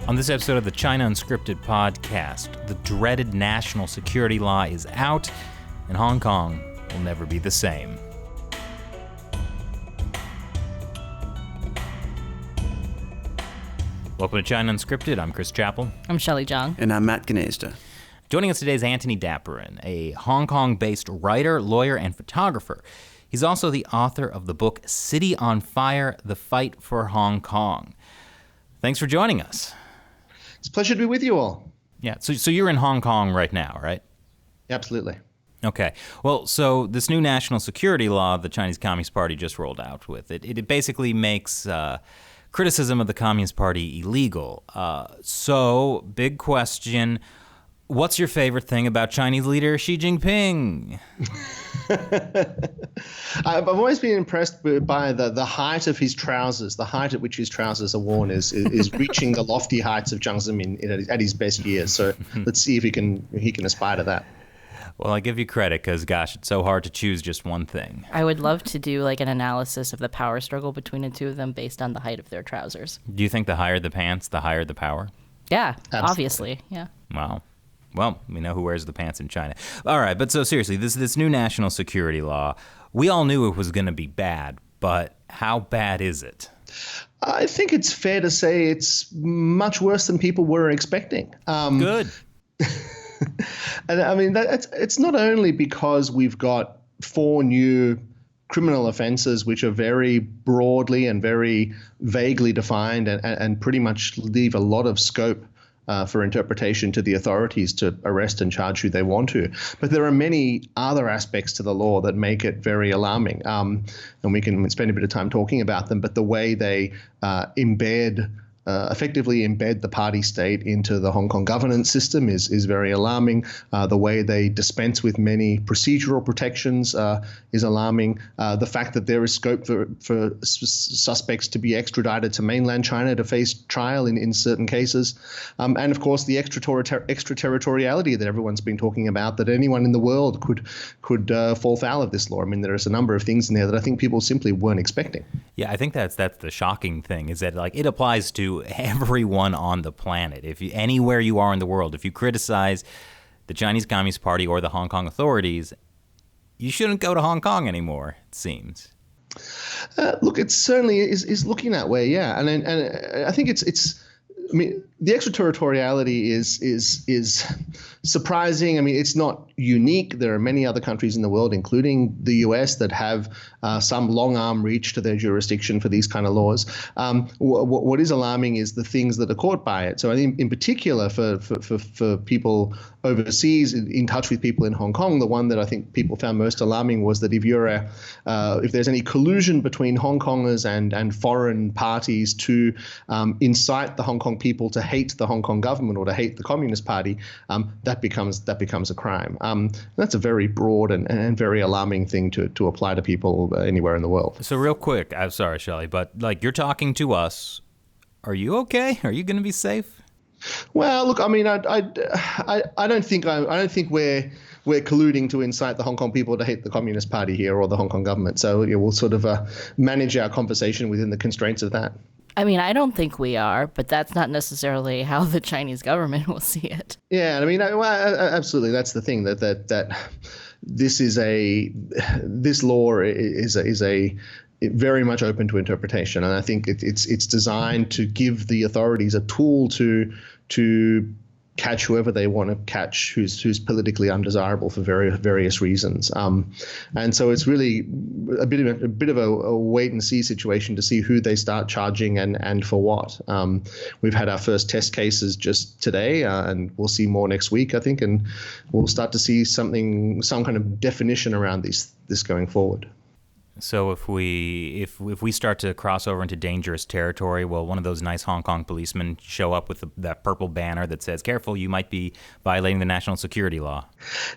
On this episode of the China Unscripted podcast, the dreaded national security law is out, and Hong Kong will never be the same. Welcome to China Unscripted. I'm Chris Chappell. I'm Shelley Zhang. And I'm Matt Gnezda. Joining us today is Antony Dapiran, a Hong Kong-based writer, lawyer, and photographer. He's also the author of the book City on Fire, The Fight for Hong Kong. Thanks for joining us. It's a pleasure to be with you all. Yeah, so you're in Hong Kong right now, right? Absolutely. Okay. Well, so this new national security law the Chinese Communist Party just rolled out with, it basically makes criticism of the Communist Party illegal. So, big question, what's your favorite thing about Chinese leader Xi Jingping? I've always been impressed by the height of his trousers. The height at which his trousers are worn is reaching the lofty heights of Jiang Zemin at his best years. So let's see if he can aspire to that. Well, I give you credit because, gosh, it's so hard to choose just one thing. I would love to do like an analysis of the power struggle between the two of them based on the height of their trousers. Do you think the higher the pants, the higher the power? Yeah, Absolutely. obviously, yeah. Wow. Well, we know who wears the pants in China. All right, but so seriously, this new national security law, we all knew it was going to be bad, but how bad is it? I think it's fair to say it's much worse than people were expecting. Good. And I mean, it's not only because we've got 4 new criminal offenses which are very broadly and very vaguely defined and pretty much leave a lot of scope for interpretation to the authorities to arrest and charge who they want to. But there are many other aspects to the law that make it very alarming. And we can spend a bit of time talking about them, but the way they effectively embed the party state into the Hong Kong governance system is very alarming. The way they dispense with many procedural protections is alarming. The fact that there is scope for suspects to be extradited to mainland China to face trial in certain cases. And of course, the extraterritoriality that everyone's been talking about, that anyone in the world could fall foul of this law. I mean, there's a number of things in there that I think people simply weren't expecting. Yeah, I think that's the shocking thing, is that like it applies to everyone on the planet. If you, anywhere you are in the world, if you criticize the Chinese Communist Party or the Hong Kong authorities, you shouldn't go to Hong Kong anymore, it seems. Look, it certainly is looking that way, yeah. And I think it's. I mean, the extraterritoriality is surprising. I mean, it's not unique. There are many other countries in the world, including the US, that have some long arm reach to their jurisdiction for these kind of laws. What is alarming is the things that are caught by it. So I think in particular for people overseas in touch with people in Hong Kong, the one that I think people found most alarming was that if there's any collusion between Hong Kongers and foreign parties to incite the Hong Kong people to hate the Hong Kong government or to hate the Communist Party, that becomes a crime. That's a very broad and very alarming thing to apply to people anywhere in the world. So real quick, I'm sorry, Shelley, but like you're talking to us. Are you okay? Are you going to be safe? Well, look, I mean, I don't think we're colluding to incite the Hong Kong people to hate the Communist Party here or the Hong Kong government. So we'll sort of manage our conversation within the constraints of that. I mean, I don't think we are, but that's not necessarily how the Chinese government will see it. Yeah, I mean, absolutely. That's the thing that this law is a very much open to interpretation, and I think it's designed to give the authorities a tool to catch whoever they want to catch who's politically undesirable for various reasons. And so it's really a bit of a wait and see situation to see who they start charging and for what. We've had our first test cases just today, and we'll see more next week, I think, and we'll start to see some kind of definition around this going forward. So if we start to cross over into dangerous territory, will one of those nice Hong Kong policemen show up with that purple banner that says, "Careful, you might be violating the national security law"?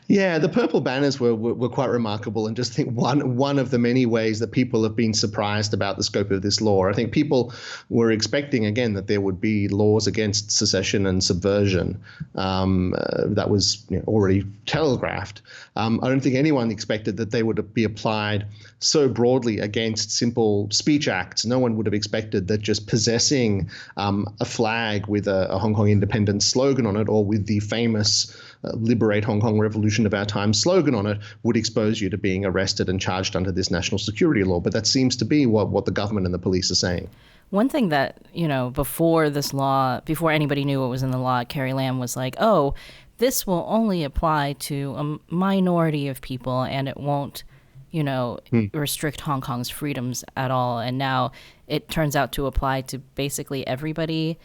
Yeah, the purple banners were quite remarkable, and just think one of the many ways that people have been surprised about the scope of this law. I think people were expecting, again, that there would be laws against secession and subversion. That was already telegraphed. I don't think anyone expected that they would be applied so so broadly against simple speech acts. No one would have expected that just possessing a flag with a Hong Kong independence slogan on it, or with the famous Liberate Hong Kong Revolution of Our Time slogan on it, would expose you to being arrested and charged under this national security law. But that seems to be what the government and the police are saying. One thing that, before this law, before anybody knew what was in the law, Carrie Lam was like, oh, this will only apply to a minority of people and it won't, restrict Hong Kong's freedoms at all. And now it turns out to apply to basically everybody.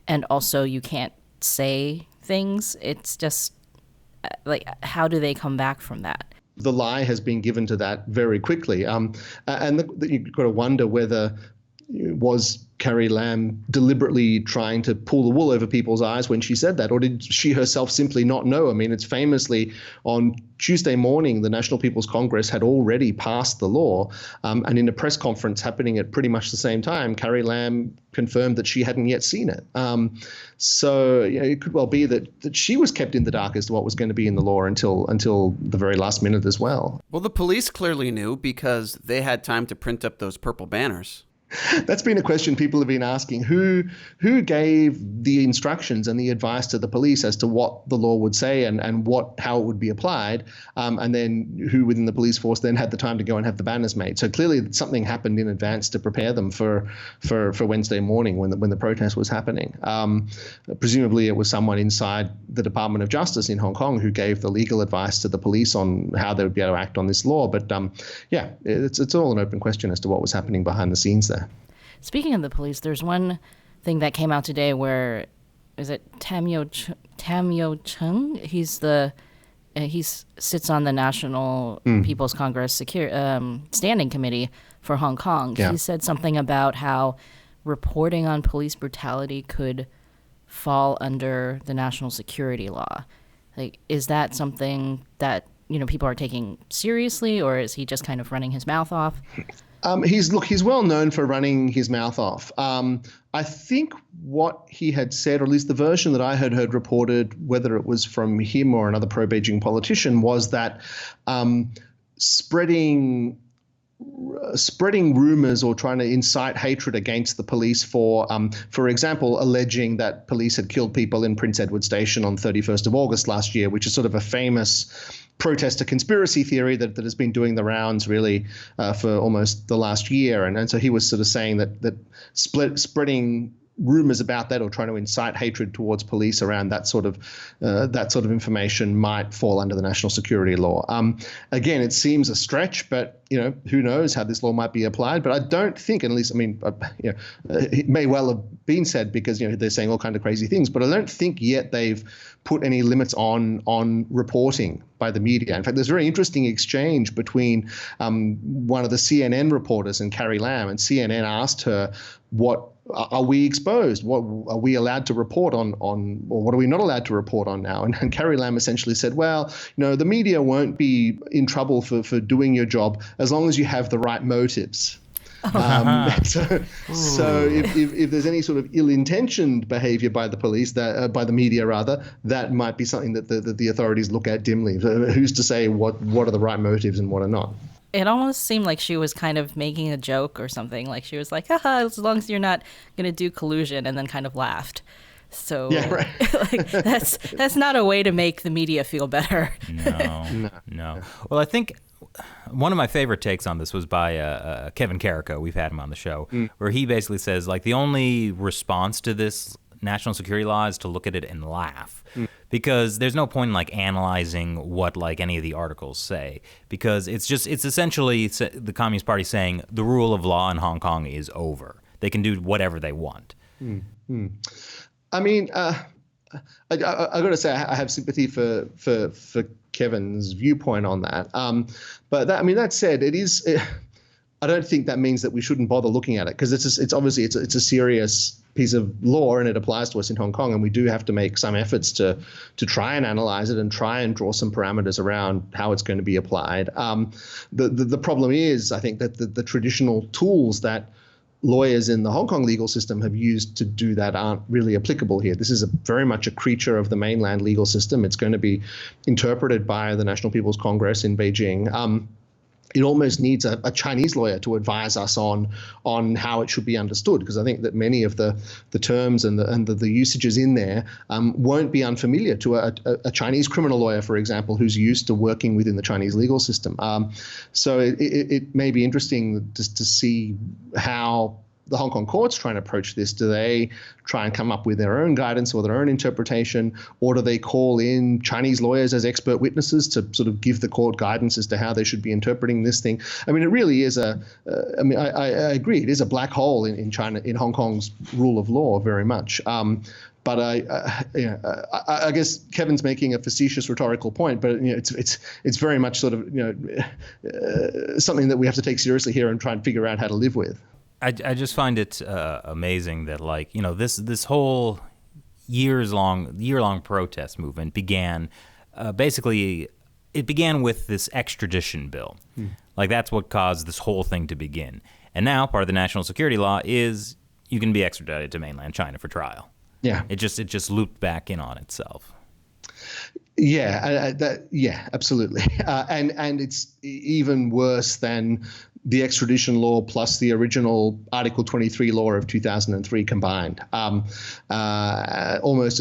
And also you can't say things. It's just like, how do they come back from that? The lie has been given to that very quickly. And you've got to wonder whether was Carrie Lam deliberately trying to pull the wool over people's eyes when she said that, or did she herself simply not know? I mean, it's famously on Tuesday morning, the National People's Congress had already passed the law, and in a press conference happening at pretty much the same time, Carrie Lam confirmed that she hadn't yet seen it. So it could well be that she was kept in the dark as to what was going to be in the law until the very last minute as well. Well, the police clearly knew because they had time to print up those purple banners. That's been a question people have been asking. Who gave the instructions and the advice to the police as to what the law would say and how it would be applied, and then who within the police force then had the time to go and have the banners made? So clearly something happened in advance to prepare them for Wednesday morning when the protest was happening. Presumably it was someone inside the Department of Justice in Hong Kong who gave the legal advice to the police on how they would be able to act on this law. But it's all an open question as to what was happening behind the scenes there. Speaking of the police, there's one thing that came out today where, is it Tam Yo Chung? He sits on the National People's Congress Standing Committee for Hong Kong. Yeah. He said something about how reporting on police brutality could fall under the national security law. Like, is that something that people are taking seriously, or is he just kind of running his mouth off? He's well known for running his mouth off. I think what he had said, or at least the version that I had heard reported, whether it was from him or another pro-Beijing politician, was that spreading rumors or trying to incite hatred against the police for example, alleging that police had killed people in Prince Edward Station on 31st of August last year, which is sort of a famous protester conspiracy theory that has been doing the rounds really for almost the last year. And so he was sort of saying that spreading rumors about that or trying to incite hatred towards police around that sort of information might fall under the national security law. Again, it seems a stretch, but who knows how this law might be applied. But I don't think, at least, it may well have been said because they're saying all kinds of crazy things, but I don't think yet they've put any limits on reporting by the media. In fact, there's a very interesting exchange between one of the CNN reporters and Carrie Lam, and CNN asked her, what are we exposed? What are we allowed to report on, or what are we not allowed to report on now? And Carrie Lam essentially said, well, the media won't be in trouble for doing your job as long as you have the right motives. So if there's any sort of ill-intentioned behavior by the police, by the media rather, that might be something that the authorities look at dimly. So who's to say what are the right motives and what are not? It almost seemed like she was kind of making a joke or something. Like she was like, haha, as long as you're not going to do collusion, and then kind of laughed. So yeah, right. Like, that's not a way to make the media feel better. No. Well, I think one of my favorite takes on this was by Kevin Carrico. We've had him on the show, where he basically says, like, the only response to this national security law is to look at it and laugh. Because there's no point in like analyzing what like any of the articles say, because it's essentially the Communist Party saying the rule of law in Hong Kong is over. They can do whatever they want. I mean, I got to say I have sympathy for Kevin's viewpoint on that. But that said, it is. I don't think that means that we shouldn't bother looking at it, because it's obviously a serious piece of law and it applies to us in Hong Kong, and we do have to make some efforts to try and analyze it and try and draw some parameters around how it's going to be applied. The problem is, I think, that the traditional tools that lawyers in the Hong Kong legal system have used to do that aren't really applicable here. This is very much a creature of the mainland legal system. It's going to be interpreted by the National People's Congress in Beijing. it almost needs a Chinese lawyer to advise us on how it should be understood, because I think that many of the terms and the usages in there won't be unfamiliar to a Chinese criminal lawyer, for example, who's used to working within the Chinese legal system. So it may be interesting just to see how the Hong Kong courts try and approach this. Do they try and come up with their own guidance or their own interpretation, or do they call in Chinese lawyers as expert witnesses to sort of give the court guidance as to how they should be interpreting this thing? I mean, it really is I agree, it is a black hole in China, in Hong Kong's rule of law, very much. But I guess Kevin's making a facetious rhetorical point, but it's very much sort of something that we have to take seriously here and try and figure out how to live with. I just find it amazing that, like, this whole year-long protest movement began basically with this extradition bill. Like, that's what caused this whole thing to begin. And now part of the national security law is you can be extradited to mainland China for trial. Yeah. It just looped back in on itself. Yeah, absolutely. And it's even worse than the extradition law plus the original Article 23 law of 2003 combined. Almost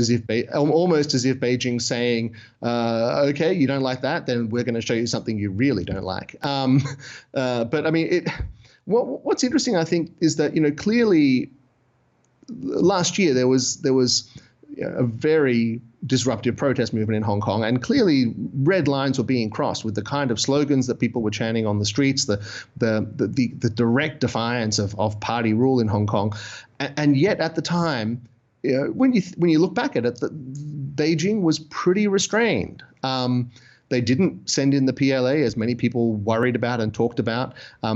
as if Beijing's saying, okay, you don't like that, then we're going to show you something you really don't like. But I mean, what's interesting, I think, is that clearly last year there was a very disruptive protest movement in Hong Kong, and clearly red lines were being crossed with the kind of slogans that people were chanting on the streets, the direct defiance of party rule in Hong Kong, and yet at the time, when you look back at it, Beijing was pretty restrained. They didn't send in the PLA, as many people worried about and talked about.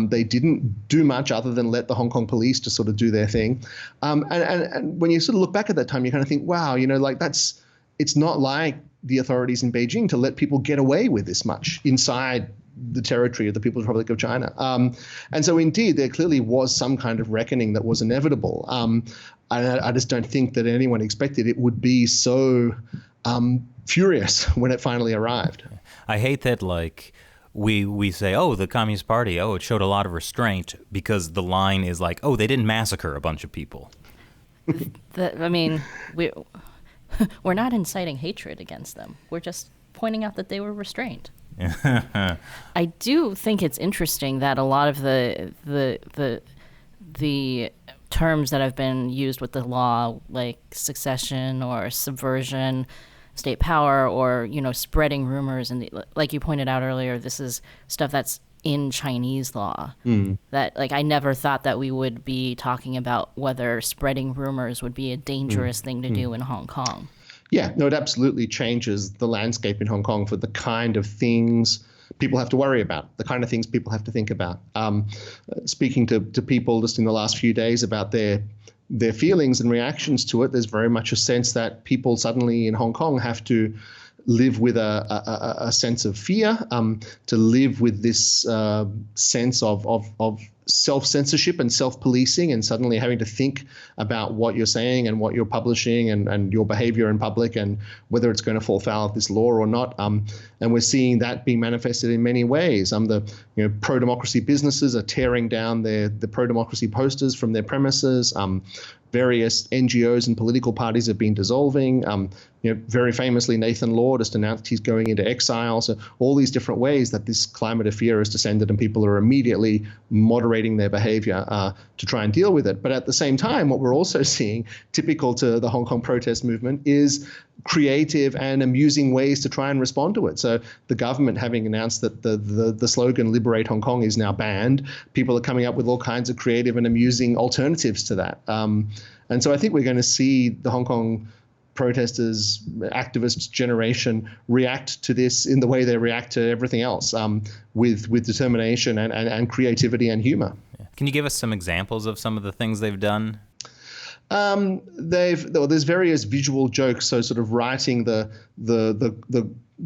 They didn't do much other than let the Hong Kong police to sort of do their thing. And when you sort of look back at that time, you kind of think, wow, it's not like the authorities in Beijing to let people get away with this much inside the territory of the People's Republic of China. And so indeed, there clearly was some kind of reckoning that was inevitable. I just don't think that anyone expected it would be so furious when it finally arrived. I hate that, like, we say, oh, the Communist Party, oh, it showed a lot of restraint, because the line is like, oh, they didn't massacre a bunch of people. We're not inciting hatred against them. We're just pointing out that they were restrained. I do think it's interesting that a lot of the terms that have been used with the law, like succession or subversion, state power, or spreading rumors, and like you pointed out earlier, this is stuff that's in Chinese law. That, like, I never thought that we would be talking about whether spreading rumors would be a dangerous thing to do in Hong Kong. Yeah, no, it absolutely changes the landscape in Hong Kong for the kind of things people have to worry about, the kind of things people have to think about. Speaking to people just in the last few days about their feelings and reactions to it, there's very much a sense that people suddenly in Hong Kong have to live with a sense of fear, to live with this sense of self-censorship and self-policing, and suddenly having to think about what you're saying and what you're publishing and your behavior in public and whether it's going to fall foul of this law or not. And we're seeing that being manifested in many ways. The pro-democracy businesses are tearing down the pro-democracy posters from their premises. Various NGOs and political parties have been dissolving. Very famously, Nathan Law just announced he's going into exile. So all these different ways that this climate of fear has descended, and people are immediately moderating their behavior to try and deal with it. But at the same time, what we're also seeing, typical to the Hong Kong protest movement, is creative and amusing ways to try and respond to it. So the government, having announced that the slogan "Liberate Hong Kong" is now banned, people are coming up with all kinds of creative and amusing alternatives to that. And so I think we're going to see the Hong Kong protesters, activists generation react to this in the way they react to everything else, with determination and creativity and humor. Can you give us some examples of some of the things they've done? There's various visual jokes, so sort of writing the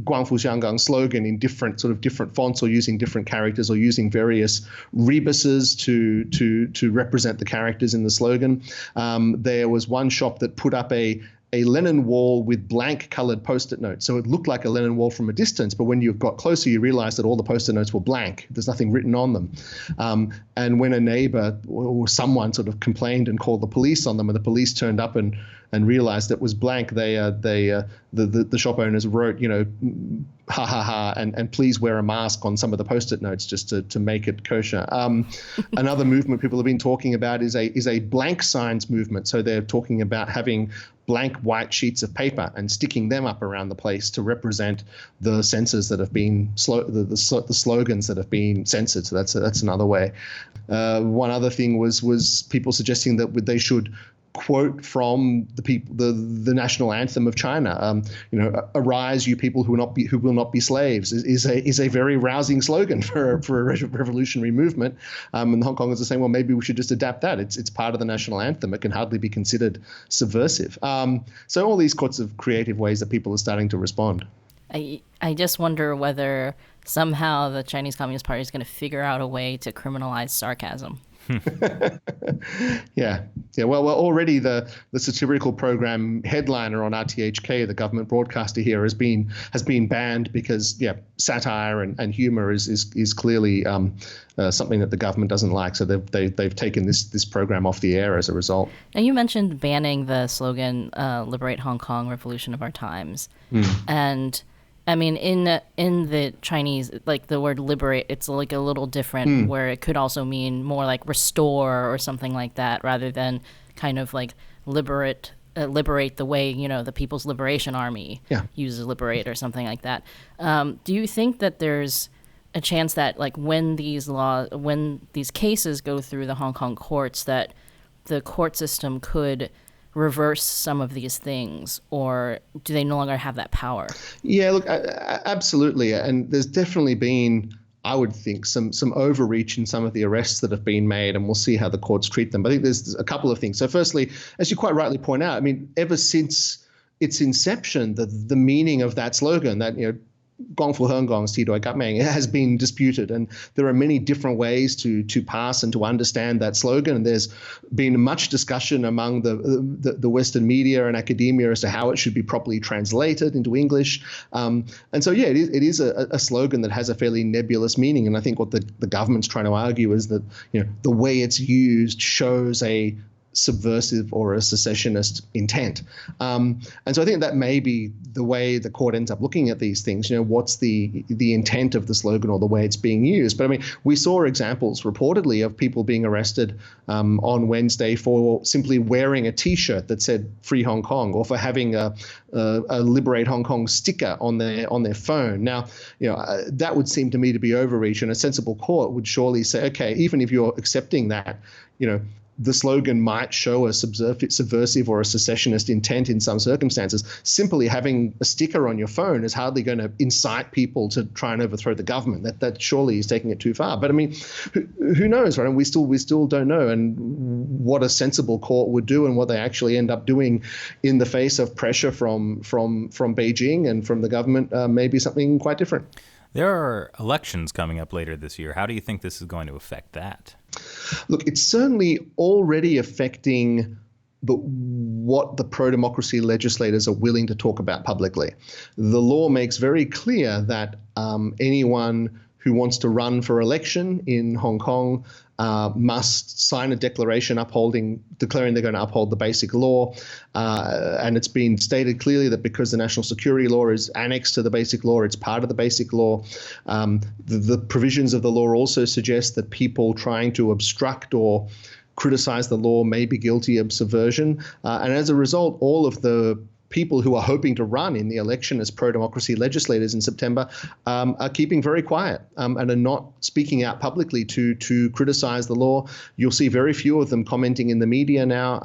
Guangfu Xianggang slogan in different fonts, or using different characters, or using various rebuses to represent the characters in the slogan. There was one shop that put up a a Lenin wall with blank colored Post-it notes. So it looked like a Lenin wall from a distance, but when you got closer, you realized that all the Post-it notes were blank. There's nothing written on them. And when a neighbor or someone sort of complained and called the police on them, and the police turned up and realized it was blank, the shop owners wrote, ha ha ha, and please wear a mask on some of the Post-it notes just to make it kosher. Another movement people have been talking about is a blank signs movement. So they're talking about having blank white sheets of paper and sticking them up around the place to represent the censors that have been the slogans that have been censored. So that's another way. One other thing was people suggesting that they should quote from the national anthem of China. "Arise, you people who will not be slaves," is a very rousing slogan for a revolutionary movement. And the Hong Kongers are saying, well, maybe we should just adapt that. It's part of the national anthem. It can hardly be considered subversive. So all these sorts of creative ways that people are starting to respond. I just wonder whether somehow the Chinese Communist Party is going to figure out a way to criminalize sarcasm. Yeah. Well, already the satirical program headliner on RTHK, the government broadcaster here, has been banned because satire and humor is clearly something that the government doesn't like. So they've taken this program off the air as a result. Now, you mentioned banning the slogan "Liberate Hong Kong, Revolution of Our Times," and I mean, in the Chinese, like the word liberate, it's like a little different, where it could also mean more like restore or something like that, rather than kind of like liberate the way, the People's Liberation Army uses liberate or something like that. Do you think that there's a chance that like when these cases go through the Hong Kong courts, that the court system could reverse some of these things, or do they no longer have that power? Yeah, look, absolutely. And there's definitely been, I would think, some overreach in some of the arrests that have been made, and we'll see how the courts treat them. But I think there's a couple of things. So firstly, as you quite rightly point out, I mean, ever since its inception, the meaning of that slogan, that, Gong Fu Heng Gong's Ti Doi Gat Meng, has been disputed, and there are many different ways to pass and to understand that slogan. And there's been much discussion among the Western media and academia as to how it should be properly translated into English. And so, it is a slogan that has a fairly nebulous meaning. And I think what the government's trying to argue is that the way it's used shows a subversive or a secessionist intent. And so I think that may be the way the court ends up looking at these things. What's the intent of the slogan or the way it's being used? But I mean, we saw examples reportedly of people being arrested on Wednesday for simply wearing a T-shirt that said "Free Hong Kong," or for having a "Liberate Hong Kong" sticker on their phone. Now, that would seem to me to be overreach, and a sensible court would surely say, okay, even if you're accepting that, the slogan might show a subversive or a secessionist intent in some circumstances. Simply having a sticker on your phone is hardly going to incite people to try and overthrow the government. That surely is taking it too far. But I mean, who knows, right? And we still don't know, and what a sensible court would do and what they actually end up doing in the face of pressure from Beijing and from the government may be something quite different. There are elections coming up later this year. How do you think this is going to affect that? Look, it's certainly already affecting what the pro-democracy legislators are willing to talk about publicly. The law makes very clear that anyone who wants to run for election in Hong Kong must sign a declaration declaring they're going to uphold the basic law. And it's been stated clearly that because the national security law is annexed to the basic law, it's part of the basic law. The provisions of the law also suggest that people trying to obstruct or criticize the law may be guilty of subversion. And as a result, all of the people who are hoping to run in the election as pro-democracy legislators in September are keeping very quiet and are not speaking out publicly to criticize the law. You'll see very few of them commenting in the media now.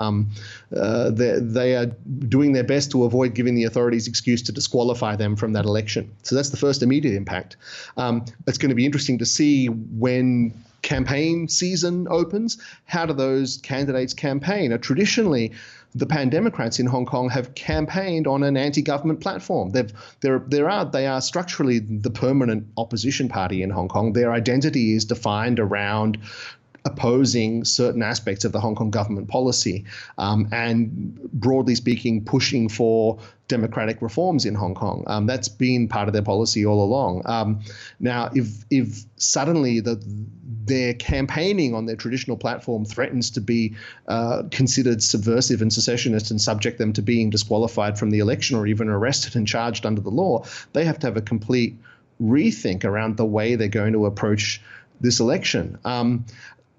They are doing their best to avoid giving the authorities excuse to disqualify them from that election. So that's the first immediate impact. It's going to be interesting to see when campaign season opens, how do those candidates campaign? Traditionally, the pan-democrats in Hong Kong have campaigned on an anti-government platform. They are structurally the permanent opposition party in Hong Kong. Their identity is defined around opposing certain aspects of the Hong Kong government policy, and broadly speaking, pushing for democratic reforms in Hong Kong. That's been part of their policy all along. Now, if suddenly their campaigning on their traditional platform threatens to be considered subversive and secessionist and subject them to being disqualified from the election or even arrested and charged under the law, they have to have a complete rethink around the way they're going to approach this election.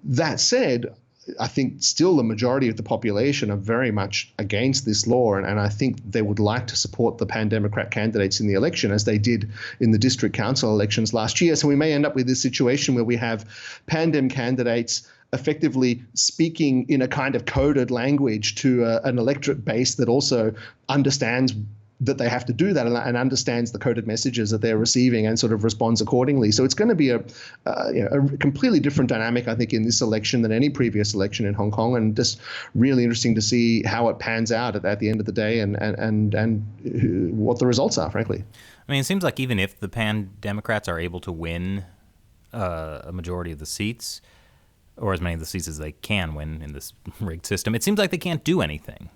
That said, I think still the majority of the population are very much against this law, and I think they would like to support the pan-Democrat candidates in the election, as they did in the district council elections last year. So we may end up with this situation where we have pan-Dem candidates effectively speaking in a kind of coded language to an electorate base that also understands that they have to do that and understands the coded messages that they're receiving and sort of responds accordingly. So it's going to be a completely different dynamic, I think, in this election than any previous election in Hong Kong, and just really interesting to see how it pans out at the end of the day and what the results are, frankly. I mean, it seems like even if the pan-Democrats are able to win a majority of the seats, or as many of the seats as they can win in this rigged system, it seems like they can't do anything.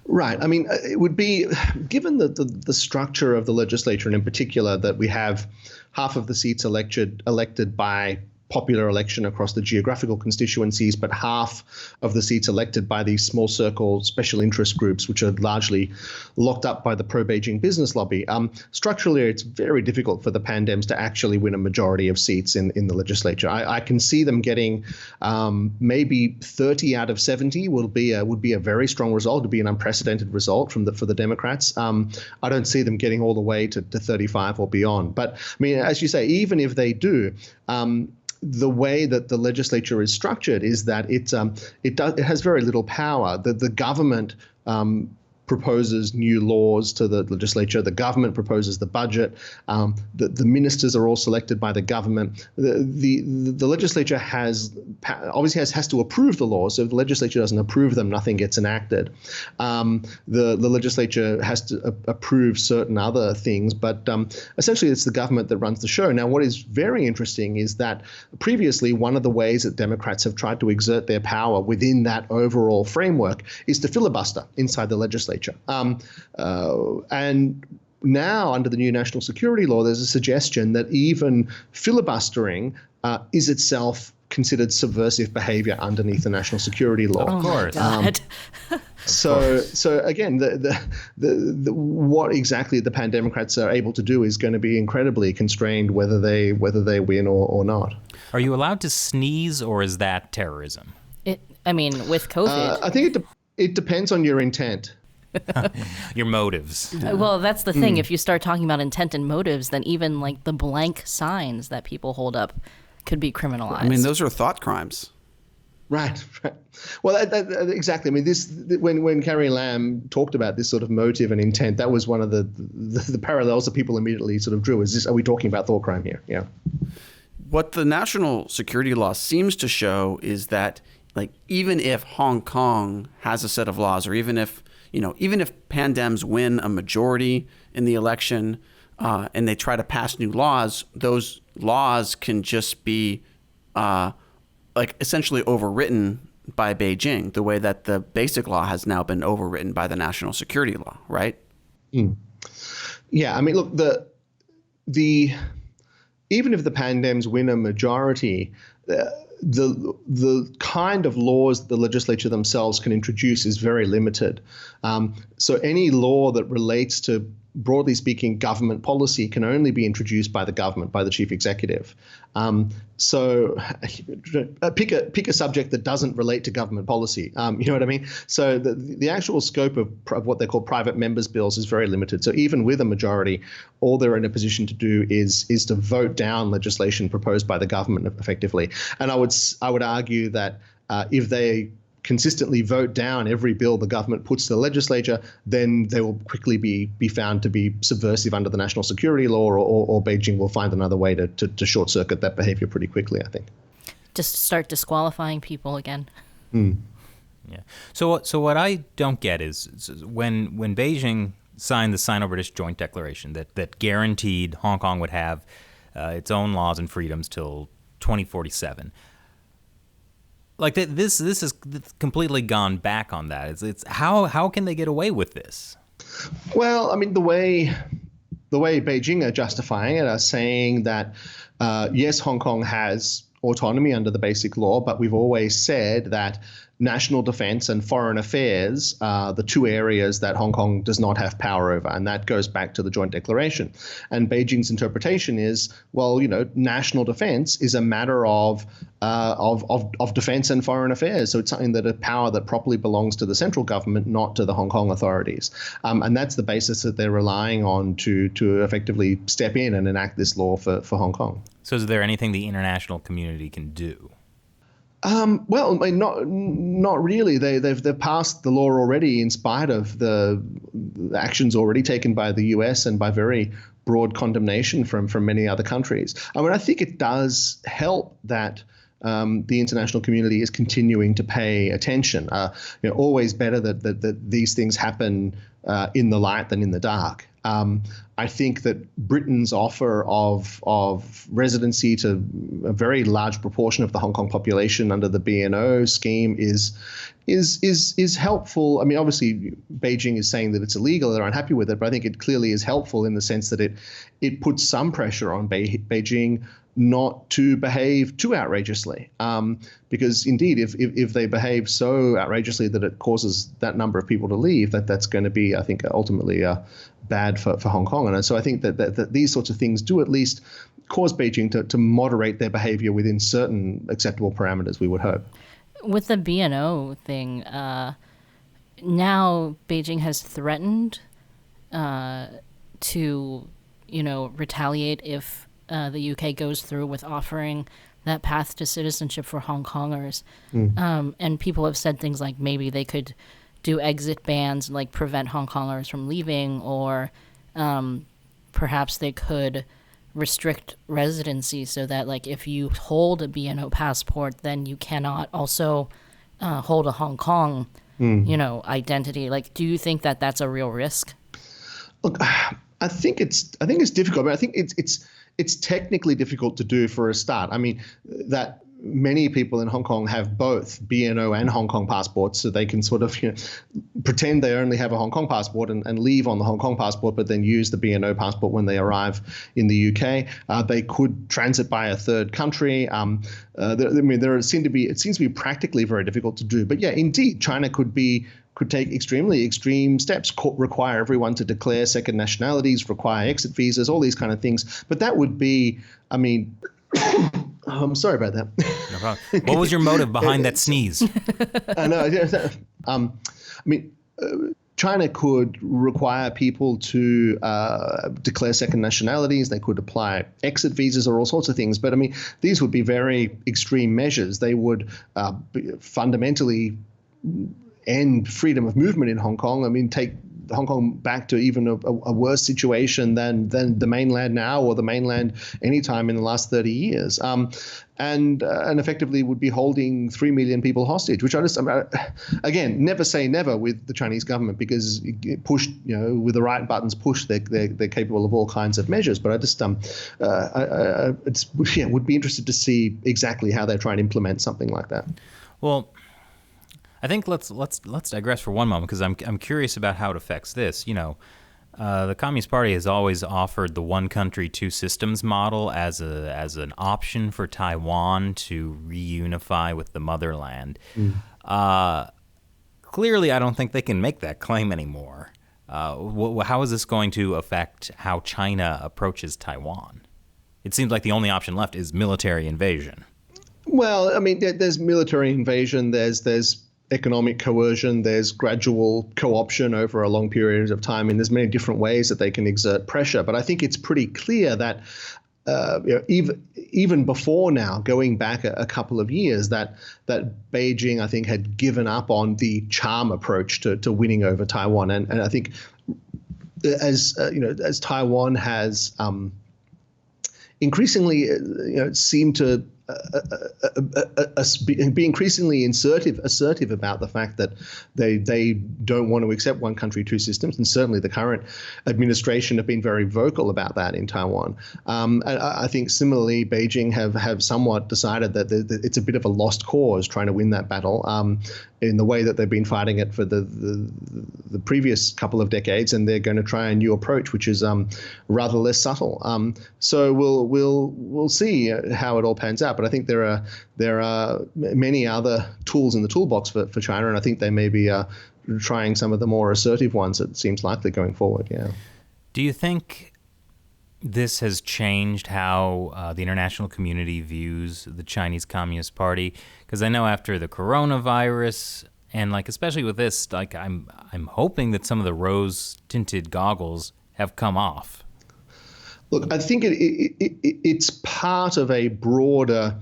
Right. I mean, it would be, given the structure of the legislature, and in particular that we have half of the seats elected by popular election across the geographical constituencies, but half of the seats elected by these small circle special interest groups, which are largely locked up by the pro-Beijing business lobby. Structurally, it's very difficult for the Pandems to actually win a majority of seats in the legislature. I can see them getting maybe 30 out of 70 would be a very strong result. It would be an unprecedented result for the Democrats. I don't see them getting all the way to 35 or beyond. But I mean, as you say, even if they do, the way that the legislature is structured is that it has very little power. The government proposes new laws to the legislature. The government proposes the budget. The ministers are all selected by the government. The legislature has to approve the laws. So if the legislature doesn't approve them, nothing gets enacted. The legislature has to approve certain other things, but essentially it's the government that runs the show. Now, what is very interesting is that previously one of the ways that Democrats have tried to exert their power within that overall framework is to filibuster inside the legislature. And now, under the new national security law, there's a suggestion that even filibustering is itself considered subversive behavior underneath the national security law. Of course. So again, what exactly the pan-Democrats are able to do is going to be incredibly constrained, whether they win or not. Are you allowed to sneeze, or is that terrorism? With COVID. I think it depends on your intent. Your motives. Well, that's the thing. If you start talking about intent and motives, then even like the blank signs that people hold up could be criminalized. I mean, those are thought crimes. Right. Well, exactly. I mean, when Carrie Lam talked about this sort of motive and intent, that was one of the parallels that people immediately sort of drew. Are we talking about thought crime here? Yeah. What the national security law seems to show is that, like, even if Hong Kong has a set of laws, or even if Pandems win a majority in the election and they try to pass new laws, those laws can just be essentially overwritten by Beijing, the way that the basic law has now been overwritten by the national security law, right? Yeah, I mean, look, even if the Pandems win a majority, the kind of laws that the legislature themselves can introduce is very limited. So any law that relates to, broadly speaking, government policy can only be introduced by the government, by the chief executive. So pick a subject that doesn't relate to government policy. You know what I mean? So the actual scope of what they call private members' bills is very limited. So even with a majority, all they're in a position to do is to vote down legislation proposed by the government effectively. And I would argue that if they consistently vote down every bill the government puts to the legislature, then they will quickly be found to be subversive under the national security law, or Beijing will find another way to short circuit that behavior pretty quickly, I think. Just start disqualifying people again. Yeah. So what I don't get is when Beijing signed the Sino-British Joint Declaration that guaranteed Hong Kong would have its own laws and freedoms till 2047. Like this has completely gone back on that. It's how can they get away with this? Well, I mean, the way Beijing are justifying it are saying that yes, Hong Kong has autonomy under the Basic Law, but we've always said that national defense and foreign affairs are the two areas that Hong Kong does not have power over, and that goes back to the Joint Declaration. And Beijing's interpretation is, well, national defense is a matter of defense and foreign affairs, so it's something that a power that properly belongs to the central government, not to the Hong Kong authorities. And that's the basis that they're relying on to effectively step in and enact this law for Hong Kong. So is there anything the international community can do? Well, I mean, not really. They've passed the law already in spite of the actions already taken by the US and by very broad condemnation from many other countries. I mean, I think it does help that the international community is continuing to pay attention. Always better that these things happen in the light than in the dark. I think that Britain's offer of residency to a very large proportion of the Hong Kong population under the BNO scheme is helpful. I mean, obviously, Beijing is saying that it's illegal; they're unhappy with it, but I think it clearly is helpful in the sense that it puts some pressure on Beijing not to behave too outrageously, because indeed, if they behave so outrageously that it causes that number of people to leave, that's going to be, I think, ultimately bad for Hong Kong. And so I think that these sorts of things do at least cause Beijing to moderate their behavior within certain acceptable parameters, we would hope. With the BNO thing, now Beijing has threatened to, retaliate if the UK goes through with offering that path to citizenship for Hong Kongers. And people have said things like maybe they could do exit bans, like prevent Hong Kongers from leaving, or perhaps they could restrict residency so that, like, if you hold a BNO passport, then you cannot also hold a Hong Kong, identity. Like, do you think that that's a real risk? Look, I think it's difficult. But I think it's technically difficult to do for a start. I mean, that many people in Hong Kong have both BNO and Hong Kong passports, so they can sort of pretend they only have a Hong Kong passport and leave on the Hong Kong passport, but then use the BNO passport when they arrive in the UK. They could transit by a third country. It seems to be practically very difficult to do. But yeah, indeed, China could take extremely extreme steps, require everyone to declare second nationalities, require exit visas, all these kind of things. But that would be, I mean, I'm sorry about that. No problem. What was your motive behind that sneeze? I know. China could require people to declare second nationalities. They could apply exit visas or all sorts of things. But I mean, these would be very extreme measures. They would fundamentally end freedom of movement in Hong Kong. I mean, take Hong Kong back to even a worse situation than the mainland now, or the mainland anytime in the last 30 years. And effectively would be holding 3 million people hostage, which again, never say never with the Chinese government, because pushed, with the right buttons pushed, they're capable of all kinds of measures. But would be interested to see exactly how they try and implement something like that. Well, I think let's digress for one moment, because I'm curious about how it affects this. The Communist Party has always offered the one country, two systems model as an option for Taiwan to reunify with the motherland. Clearly, I don't think they can make that claim anymore. How is this going to affect how China approaches Taiwan? It seems like the only option left is military invasion. Well, I mean, there's military invasion. There's economic coercion, there's gradual co-option over a long period of time, and there's many different ways that they can exert pressure. But I think it's pretty clear that even before now, going back a couple of years, that Beijing, I think, had given up on the charm approach to winning over Taiwan. And I think as Taiwan has increasingly seemed to be increasingly assertive about the fact that they don't want to accept one country, two systems, and certainly the current administration have been very vocal about that in Taiwan. And I think similarly, Beijing have somewhat decided that it's a bit of a lost cause trying to win that battle in the way that they've been fighting it for the previous couple of decades, and they're going to try a new approach, which is rather less subtle. So we'll see how it all pans out. But I think there are many other tools in the toolbox for China, and I think they may be trying some of the more assertive ones. It seems likely going forward. Yeah. Do you think this has changed how the international community views the Chinese Communist Party? Because I know after the coronavirus, and especially with this, I'm hoping that some of the rose-tinted goggles have come off. Look, I think it's part of a broader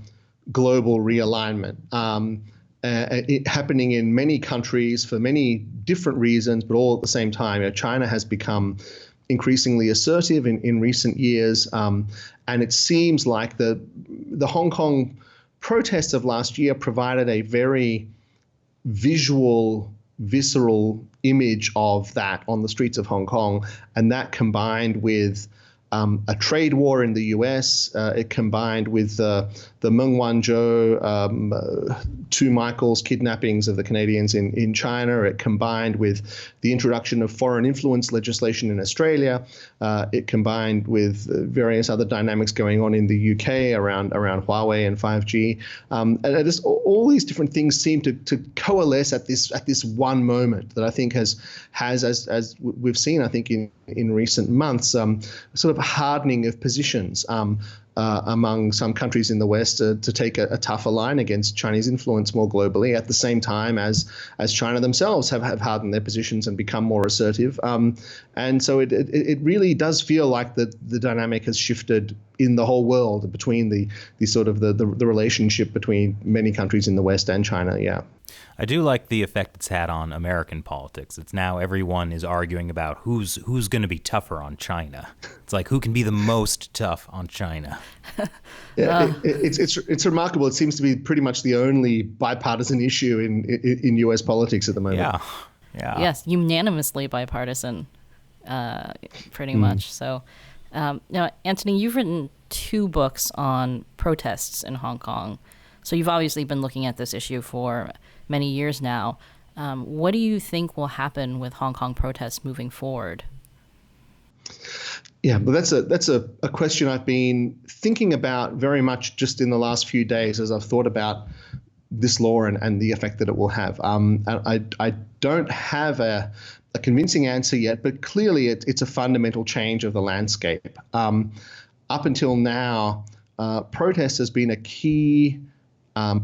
global realignment happening in many countries for many different reasons, but all at the same time. China has become increasingly assertive in recent years, and it seems like the Hong Kong protests of last year provided a very visceral image of that on the streets of Hong Kong, and that combined with a trade war in the U.S., it combined with the Meng Wanzhou, two Michaels kidnappings of the Canadians in China. It combined with the introduction of foreign influence legislation in Australia. It combined with various other dynamics going on in the UK around Huawei and 5G. And just all these different things seem to coalesce at this one moment that I think has as we've seen, I think in recent months, sort of a hardening of positions among some countries in the West to take a tougher line against Chinese influence more globally, at the same time as China themselves have hardened their positions and become more assertive. And so it really does feel like the dynamic has shifted in the whole world between the sort of the relationship between many countries in the West and China. Yeah. I do like the effect it's had on American politics. It's now everyone is arguing about who's going to be tougher on China. It's like who can be the most tough on China. Yeah, it's remarkable. It seems to be pretty much the only bipartisan issue in U.S. politics at the moment. Yeah. Yes, unanimously bipartisan, pretty much. So, now, Antony, you've written 2 books on protests in Hong Kong. So you've obviously been looking at this issue for many years now. What do you think will happen with Hong Kong protests moving forward? Yeah, but that's a question I've been thinking about very much just in the last few days as I've thought about this law and the effect that it will have. I don't have a convincing answer yet, but clearly it's a fundamental change of the landscape. Up until now, protest has been a key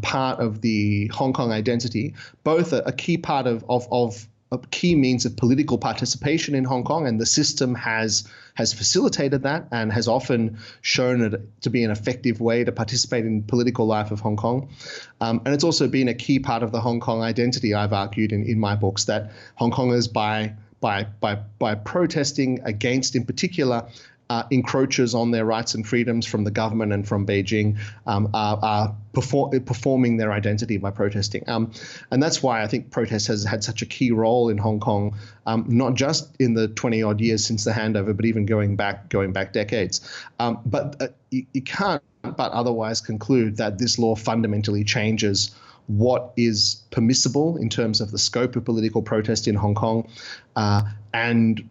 part of the Hong Kong identity, both a key part of a key means of political participation in Hong Kong, and the system has facilitated that and has often shown it to be an effective way to participate in political life of Hong Kong. And it's also been a key part of the Hong Kong identity, I've argued in my books, that Hong Kongers by protesting against, in particular, encroaches on their rights and freedoms from the government and from Beijing, are performing their identity by protesting. And that's why I think protest has had such a key role in Hong Kong, not just in the 20-odd years since the handover, but even going back decades. But you can't but otherwise conclude that this law fundamentally changes what is permissible in terms of the scope of political protest in Hong Kong, and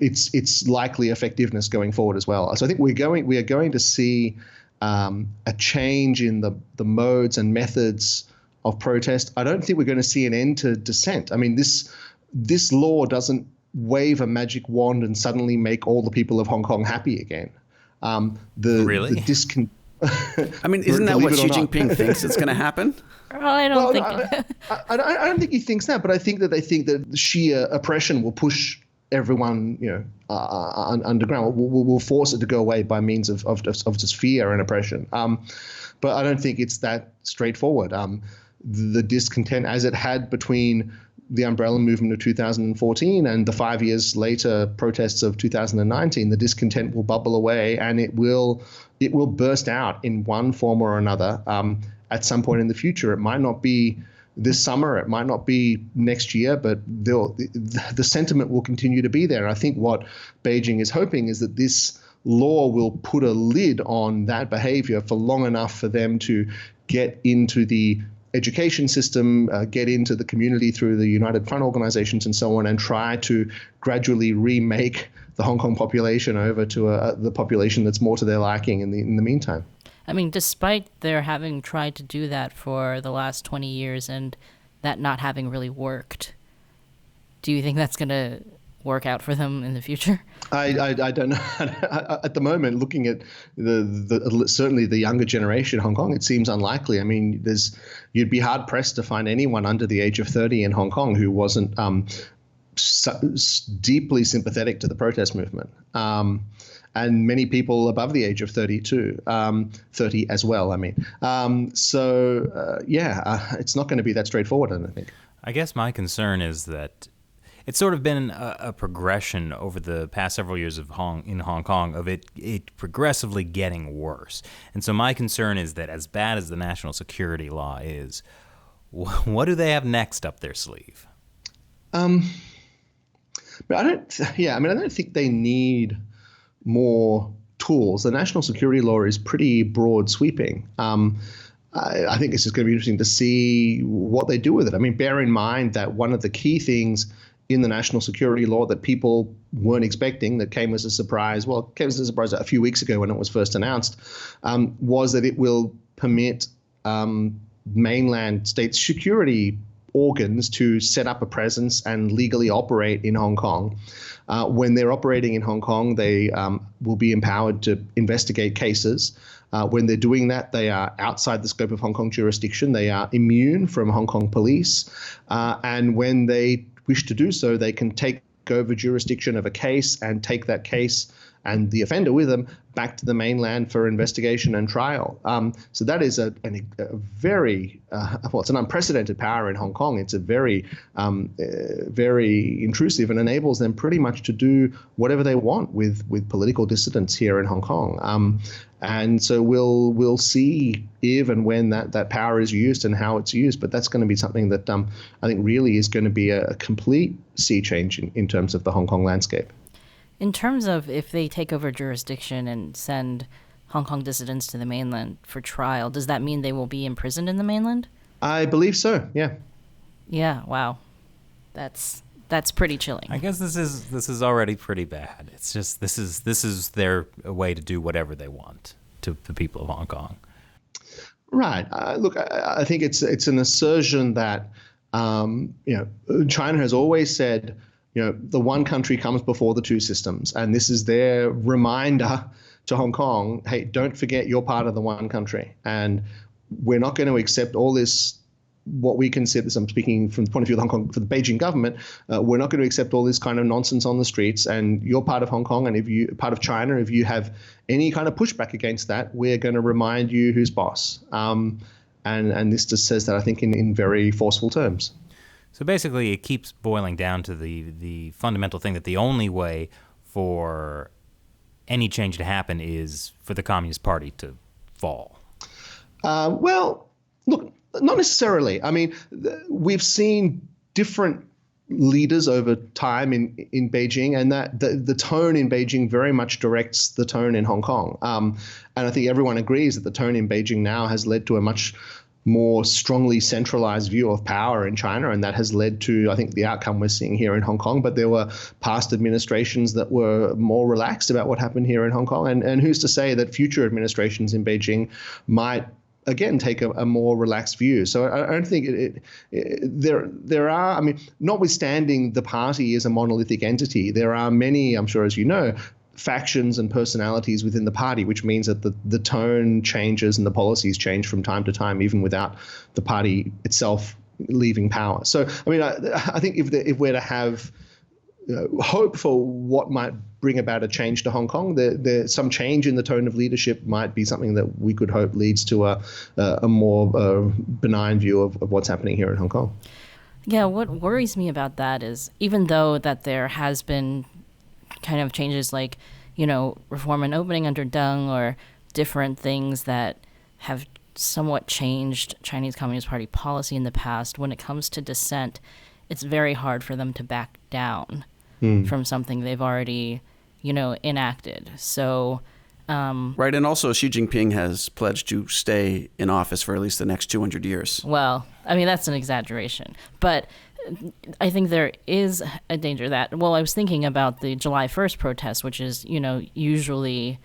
its likely effectiveness going forward as well. So I think we are going to see a change in the modes and methods of protest. I don't think we're going to see an end to dissent. I mean, this law doesn't wave a magic wand and suddenly make all the people of Hong Kong happy again. Really? I mean, isn't that what Xi Jingping thinks is going to happen? I don't think. I don't think he thinks that, but I think that they think that the sheer oppression will push everyone, underground. Will force it to go away by means of just fear and oppression. But I don't think it's that straightforward. the discontent as it had between the umbrella movement of 2014 and the 5 years later protests of 2019, the discontent will bubble away, and it will burst out in one form or another at some point in the future. It might not be this summer, it might not be next year, but the sentiment will continue to be there. I think what Beijing is hoping is that this law will put a lid on that behavior for long enough for them to get into the education system, get into the community through the United Front organizations and so on, and try to gradually remake the Hong Kong population over to the population that's more to their liking in the meantime. I mean, despite their having tried to do that for the last 20 years and that not having really worked, do you think that's going to work out for them in the future? I don't know. At the moment, looking at certainly the younger generation in Hong Kong, it seems unlikely. I mean, you'd be hard pressed to find anyone under the age of 30 in Hong Kong who wasn't deeply sympathetic to the protest movement. And many people above the age of 32, 30 as well, I mean. It's not going to be that straightforward, I don't think. I guess my concern is that it's sort of been a progression over the past several years in Hong Kong of it progressively getting worse. And so my concern is that as bad as the national security law is, what do they have next up their sleeve? But I don't think they need more tools. The national security law is pretty broad sweeping. I think it's just going to be interesting to see what they do with it. I mean, bear in mind that one of the key things in the national security law that people weren't expecting, that came as a surprise, a few weeks ago when it was first announced, was that it will permit mainland states' security organs to set up a presence and legally operate in Hong Kong. When they're operating in Hong Kong, they will be empowered to investigate cases. When they're doing that, they are outside the scope of Hong Kong jurisdiction. They are immune from Hong Kong police. And when they wish to do so, they can take over jurisdiction of a case and take that case and the offender with them back to the mainland for investigation and trial. So that is a very, it's an unprecedented power in Hong Kong. It's a very, very intrusive and enables them pretty much to do whatever they want with political dissidents here in Hong Kong. And so we'll see if and when that power is used and how it's used. But that's going to be something that I think really is going to be a complete sea change in terms of the Hong Kong landscape. In terms of if they take over jurisdiction and send Hong Kong dissidents to the mainland for trial, does that mean they will be imprisoned in the mainland? I believe so, yeah. Yeah, wow. That's pretty chilling. I guess this is already pretty bad. It's just this is their way to do whatever they want to the people of Hong Kong. Right. Look, I think it's an assertion that China has always said, the one country comes before the two systems, and this is their reminder to Hong Kong, hey, don't forget you're part of the one country, and we're not going to accept all this, what we consider, I'm speaking from the point of view of Hong Kong, for the Beijing government, we're not going to accept all this kind of nonsense on the streets, and you're part of Hong Kong, and if you part of China, if you have any kind of pushback against that, we're going to remind you who's boss. And this just says that, I think, in very forceful terms. So basically, it keeps boiling down to the fundamental thing that the only way for any change to happen is for the Communist Party to fall. Well, look, not necessarily. I mean, we've seen different leaders over time in Beijing, and that the tone in Beijing very much directs the tone in Hong Kong. And I think everyone agrees that the tone in Beijing now has led to a much more strongly centralized view of power in China, and that has led to, I think, the outcome we're seeing here in Hong Kong. But there were past administrations that were more relaxed about what happened here in Hong Kong, and who's to say that future administrations in Beijing might again take a more relaxed view. So I don't think there are, I mean, notwithstanding the party is a monolithic entity, there are many, I'm sure as you know, factions and personalities within the party, which means that the tone changes and the policies change from time to time, even without the party itself leaving power. So, I mean, I think if we're to have hope for what might bring about a change to Hong Kong. Some change in the tone of leadership might be something that we could hope leads to a more benign view of what's happening here in Hong Kong. Yeah, what worries me about that is even though that there has been kind of changes like, reform and opening under Deng or different things that have somewhat changed Chinese Communist Party policy in the past, when it comes to dissent, it's very hard for them to back down from something they've already, enacted. So, right, and also Xi Jinping has pledged to stay in office for at least the next 200 years. Well, I mean, that's an exaggeration. But I think there is a danger that, I was thinking about the July 1st protest, which is, usually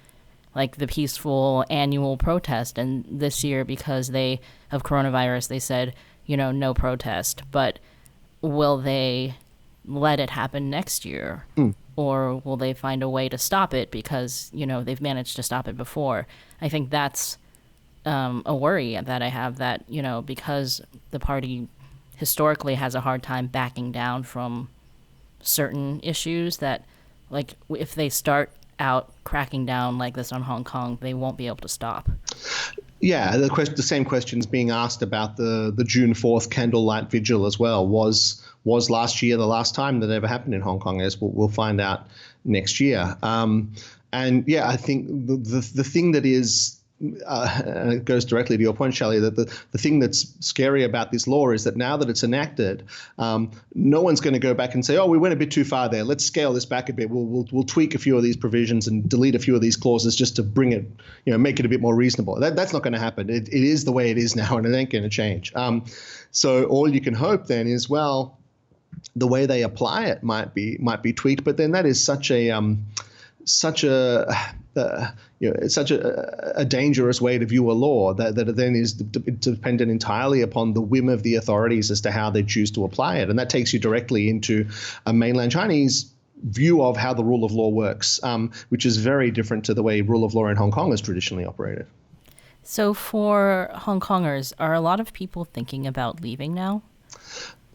like the peaceful annual protest. And this year, because of coronavirus, they said, no protest. But will they let it happen next year? Or will they find a way to stop it because, they've managed to stop it before? I think that's a worry that I have, that, because the party historically has a hard time backing down from certain issues, that, like, if they start out cracking down like this on Hong Kong, they won't be able to stop. Yeah, the same questions being asked about the June 4th candlelight vigil as well. Was last year the last time that ever happened in Hong Kong? As we'll find out next year. And yeah, I think the thing that is it goes directly to your point, Shelley, that the thing that's scary about this law is that now that it's enacted, no one's going to go back and say, oh, we went a bit too far there. Let's scale this back a bit. We'll tweak a few of these provisions and delete a few of these clauses just to bring it, make it a bit more reasonable. That's not going to happen. It is the way it is now, and it ain't going to change. So all you can hope then is, well, the way they apply it might be tweaked, but then that is such a dangerous way to view a law that it then is dependent entirely upon the whim of the authorities as to how they choose to apply it. And that takes you directly into a mainland Chinese view of how the rule of law works, which is very different to the way rule of law in Hong Kong has traditionally operated. So for Hong Kongers, are a lot of people thinking about leaving now?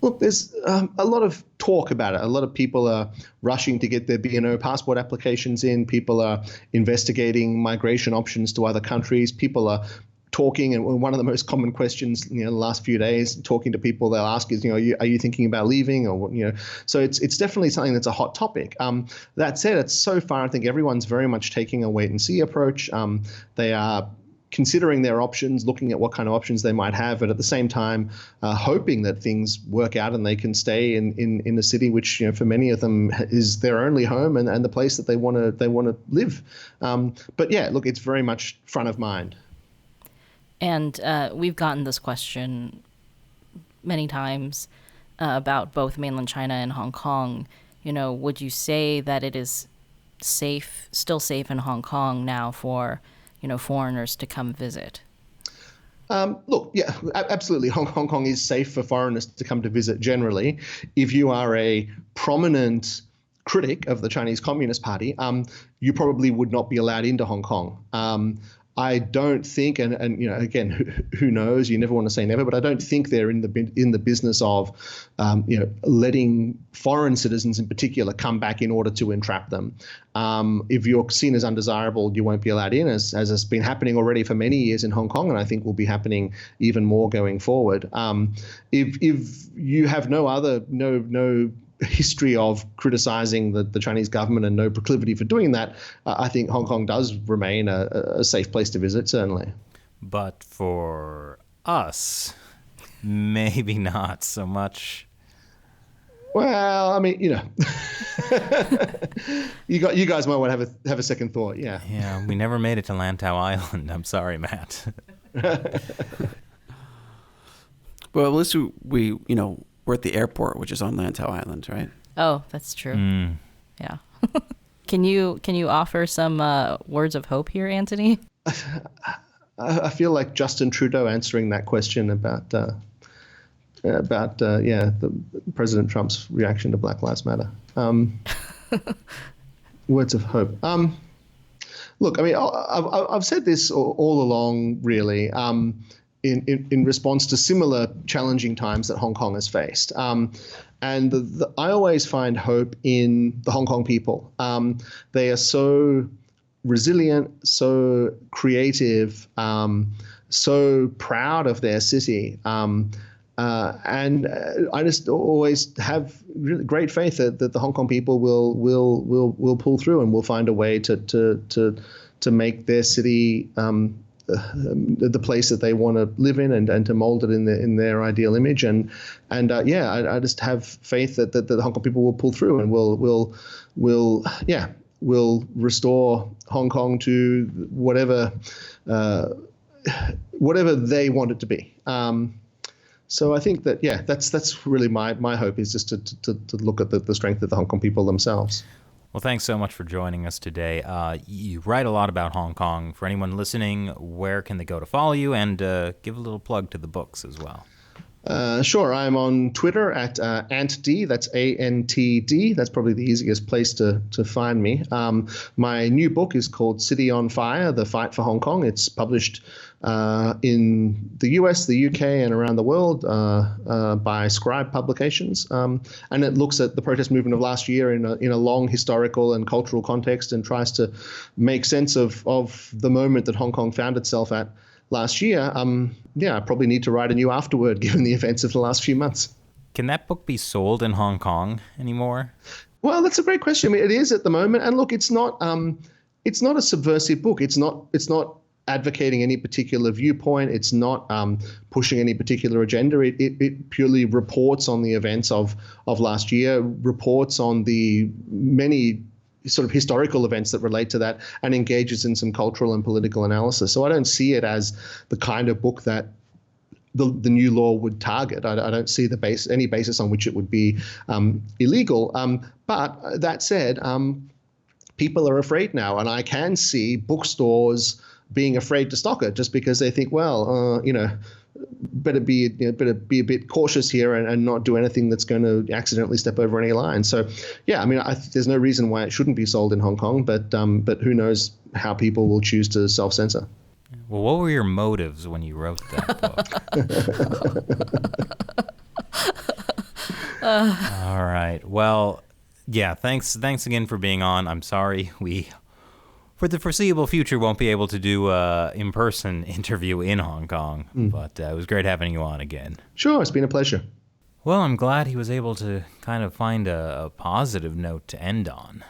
Look, there's a lot of talk about it. A lot of people are rushing to get their B&O passport applications in. People are investigating migration options to other countries. People are talking, and one of the most common questions, the last few days, talking to people, they'll ask is, are you thinking about leaving, or So it's definitely something that's a hot topic. That said, so far I think everyone's very much taking a wait and see approach. They are considering their options, looking at what kind of options they might have, but at the same time, hoping that things work out and they can stay in a city which, for many of them is their only home and the place that they want to live. But yeah, look, it's very much front of mind. And we've gotten this question many times about both mainland China and Hong Kong. Would you say that it is still safe in Hong Kong now for foreigners to come visit? Look, yeah, absolutely. Hong Kong is safe for foreigners to come to visit generally. If you are a prominent critic of the Chinese Communist Party, you probably would not be allowed into Hong Kong. I don't think, and again, who knows? You never want to say never, but I don't think they're in the business of, letting foreign citizens in particular come back in order to entrap them. If you're seen as undesirable, you won't be allowed in, as has been happening already for many years in Hong Kong, and I think will be happening even more going forward. If you have no history of criticizing the Chinese government and no proclivity for doing that, I think Hong Kong does remain a safe place to visit, certainly. But for us, maybe not so much. Well, I mean, you guys might want to have a second thought. Yeah. Yeah, we never made it to Lantau Island. I'm sorry, Matt. Well, at least we we're at the airport, which is on Lantau Island, right? Oh, that's true. Yeah. Can you offer some words of hope here, Antony? I feel like Justin Trudeau answering that question about President Trump's reaction to Black Lives Matter. Words of hope. Look, I mean, I've said this all along, really. in response to similar challenging times that Hong Kong has faced. And I always find hope in the Hong Kong people. They are so resilient, so creative, so proud of their city. And I just always have really great faith that the Hong Kong people will pull through and will find a way to make their city the place that they want to live in and to mold it in their ideal image. I just have faith that the Hong Kong people will pull through and will restore Hong Kong to whatever they want it to be. So I think that that's really my hope, is just to look at the strength of the Hong Kong people themselves. Well, thanks so much for joining us today. You write a lot about Hong Kong. For anyone listening, where can they go to follow you? And give a little plug to the books as well. Sure. I'm on Twitter at AntD. That's ANTD. That's probably the easiest place to find me. My new book is called City on Fire, The Fight for Hong Kong. It's published in the US, the UK, and around the world by Scribe Publications. And it looks at the protest movement of last year in a long historical and cultural context, and tries to make sense of the moment that Hong Kong found itself at last year. I probably need to write a new afterword given the events of the last few months. Can that book be sold in Hong Kong anymore? Well, that's a great question. I mean, it is at the moment. And look, it's not a subversive book. It's not advocating any particular viewpoint. It's not pushing any particular agenda. It purely reports on the events of last year, reports on the many sort of historical events that relate to that, and engages in some cultural and political analysis. So I don't see it as the kind of book that the new law would target. I don't see any basis on which it would be illegal. But that said, people are afraid now, and I can see bookstores being afraid to stock it just because they think, better be a bit cautious here and not do anything that's going to accidentally step over any lines. So, there's no reason why it shouldn't be sold in Hong Kong, but who knows how people will choose to self-censor. Well, what were your motives when you wrote that book? All right. Well, yeah, thanks again for being on. I'm sorry we, for the foreseeable future, won't be able to do an in-person interview in Hong Kong, but it was great having you on again. Sure, it's been a pleasure. Well, I'm glad he was able to kind of find a positive note to end on.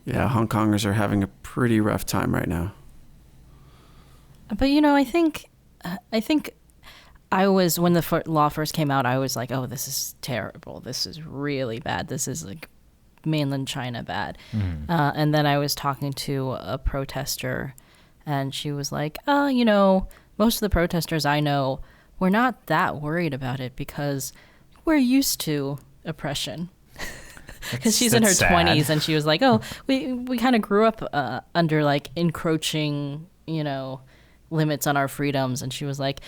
Yeah, Hong Kongers are having a pretty rough time right now. But, I think I was, when the law first came out, I was like, oh, this is terrible. This is really bad. This is like mainland China bad. And then I was talking to a protester, and she was like, most of the protesters I know, we're not that worried about it because we're used to oppression. Because she's in her 20s, and she was like, oh, we kind of grew up under like encroaching, limits on our freedoms. And she was like,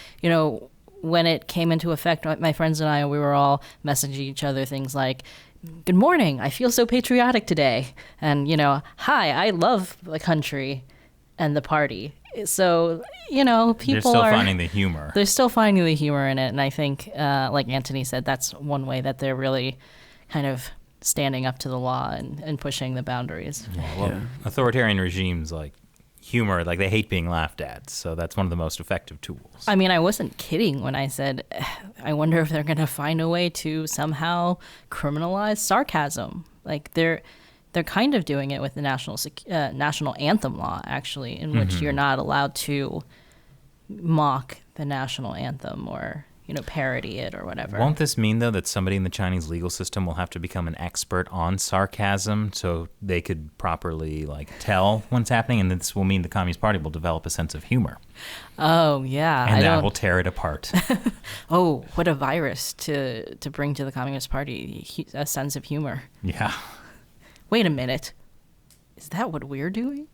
when it came into effect, my friends and I, we were all messaging each other things like, good morning, I feel so patriotic today. And, hi, I love the country and the party. So, people They're still finding the humor. They're still finding the humor in it. And I think, like Antony said, that's one way that they're really kind of standing up to the law and pushing the boundaries. Authoritarian regimes, like humor, like they hate being laughed at. So that's one of the most effective tools. I mean, I wasn't kidding when I said, I wonder if they're going to find a way to somehow criminalize sarcasm. Like they're kind of doing it with the national anthem law, actually, in which you're not allowed to mock the national anthem or parody it or whatever. Won't this mean, though, that somebody in the Chinese legal system will have to become an expert on sarcasm so they could properly, tell what's happening? And this will mean the Communist Party will develop a sense of humor. Oh, yeah. And that will tear it apart. Oh, what a virus to bring to the Communist Party, a sense of humor. Yeah. Wait a minute. Is that what we're doing?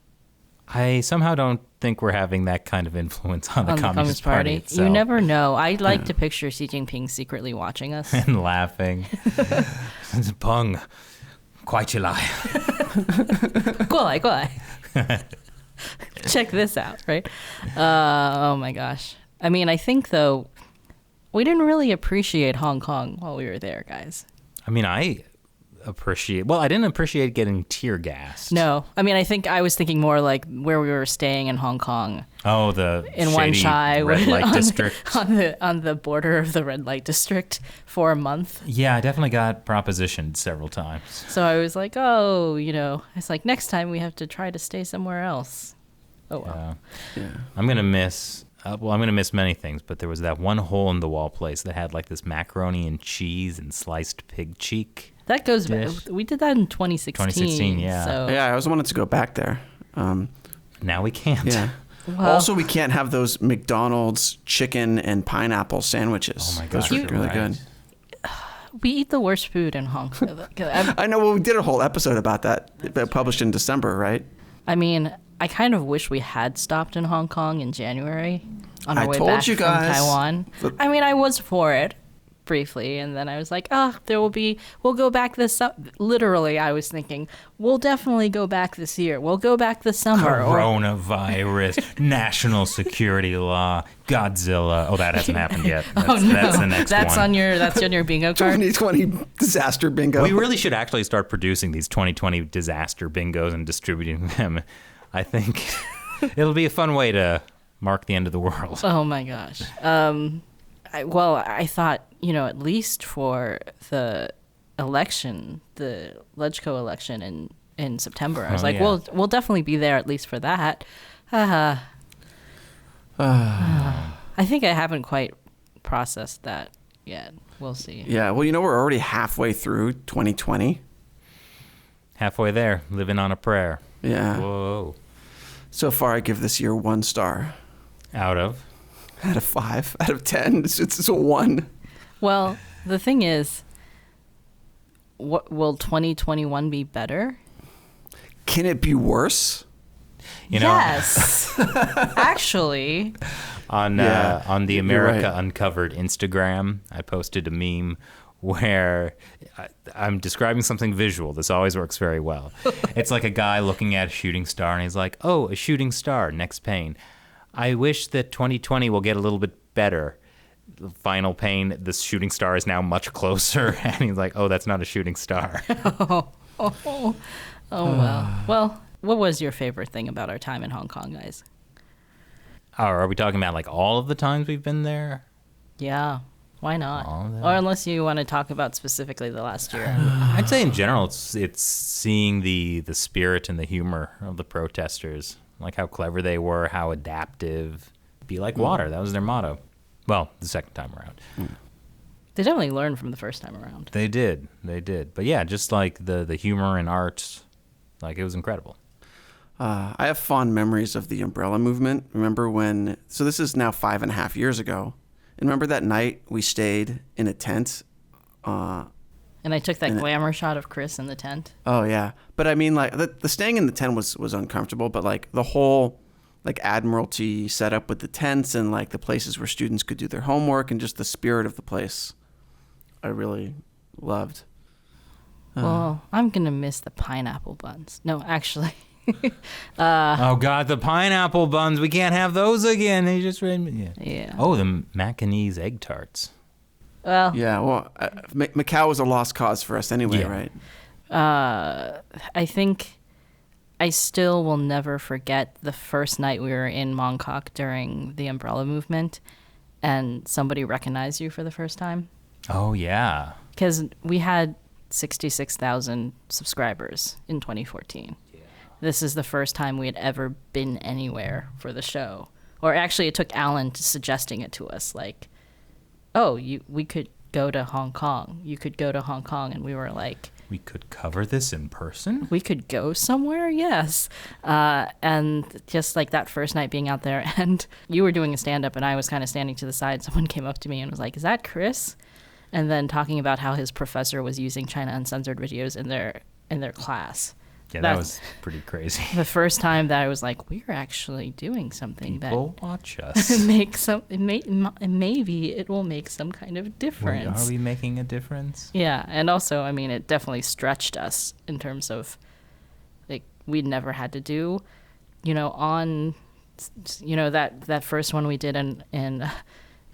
I somehow don't think we're having that kind of influence on the Communist Party itself. You never know. I'd like to picture Xi Jinping secretly watching us. And laughing. Peng, 快起来. 过来. Check this out, right? Oh my gosh. I mean, I think, though, we didn't really appreciate Hong Kong while we were there, guys. I mean, I didn't appreciate getting tear gassed. No. I mean, I think I was thinking more like where we were staying in Hong Kong. Oh, the in Wan shady Chai, red light district. On the border of the red light district for a month. Yeah, I definitely got propositioned several times. So I was like, oh, it's like next time we have to try to stay somewhere else. Oh, well. Yeah. I'm going to miss... I'm going to miss many things, but there was that one hole-in-the-wall place that had like this macaroni and cheese and sliced pig cheek. That goes dish. back. We did that in 2016. 2016, yeah. So. Yeah, I always wanted to go back there. Now we can't. Yeah. Well, Also, we can't have those McDonald's chicken and pineapple sandwiches. Oh my gosh, those were you're really right. good. we eat the worst food in Hong Kong. I know. Well, we did a whole episode about that, published in December, right? I mean, I kind of wish we had stopped in Hong Kong in January on our I way told back you from guys. Taiwan. I mean, I was for it briefly, and then I was like, we'll go back this literally, I was thinking, we'll definitely go back this year. We'll go back this summer. Coronavirus, national security law, Godzilla. Oh, that hasn't happened yet. That's the next that's one. That's on your bingo card. 2020 disaster bingo. We really should actually start producing these 2020 disaster bingos and distributing them. I think it'll be a fun way to mark the end of the world. Oh my gosh. I thought, at least for the election, the LegCo election in September, I was like, yeah. we'll definitely be there at least for that. I think I haven't quite processed that yet. We'll see. Yeah, well, we're already halfway through 2020. Halfway there, living on a prayer. Yeah. Whoa. So far, I give this year 1 star Out of? out of 5, out of 10. It's a 1. Well, the thing is, what will 2021 be better? Can it be worse? Yes. Actually. On the you're America right. Uncovered Instagram, I posted a meme where I'm describing something visual. This always works very well. It's like a guy looking at a shooting star, and he's like, oh, a shooting star, next pane. I wish that 2020 will get a little bit better. The final pane, this shooting star is now much closer. And he's like, oh, that's not a shooting star. Oh, well. Well, what was your favorite thing about our time in Hong Kong, guys? Oh, are we talking about like all of the times we've been there? Yeah. Why not? All of them. Or unless you want to talk about specifically the last year. I'd say in general, it's seeing the spirit and the humor of the protesters, like how clever they were, how adaptive. Be like water. That was their motto. Well, the second time around. They definitely learned from the first time around. They did. But yeah, just like the humor and art, like it was incredible. I have fond memories of the umbrella movement. Remember when... So this is now 5.5 years ago. And remember that night we stayed in a tent? And I took that glamour shot of Chris in the tent. Oh, yeah. But I mean, like, the staying in the tent was uncomfortable, but, like, the whole, like, Admiralty setup with the tents and, like, the places where students could do their homework and just the spirit of the place, I really loved. Well, I'm going to miss the pineapple buns. No, actually. Oh, God, the pineapple buns. We can't have those again. They just Yeah. Oh, the Macanese egg tarts. Well, Yeah, well, Macau was a lost cause for us anyway, Yeah. right? I think I still will never forget the first night we were in Mongkok during the umbrella movement and somebody recognized you for the first time. Oh, yeah. Because we had 66,000 subscribers in 2014. This is the first time we had ever been anywhere for the show. Or actually, it took Alan suggesting it to us, like, oh, we could go to Hong Kong. You could go to Hong Kong. And we were like... We could cover this in person? We could go somewhere? Yes. And just like that first night being out there, and you were doing a stand-up, and I was kind of standing to the side. Someone came up to me and was like, is that Chris? And then talking about how his professor was using China Uncensored videos in their class. Yeah, that was pretty crazy. The first time that I was like, we're actually doing something People that watch us. maybe it will make some kind of difference. Are we making a difference? Yeah, and also, I mean, it definitely stretched us in terms of, like, we'd never had to do, on you know, that first one we did in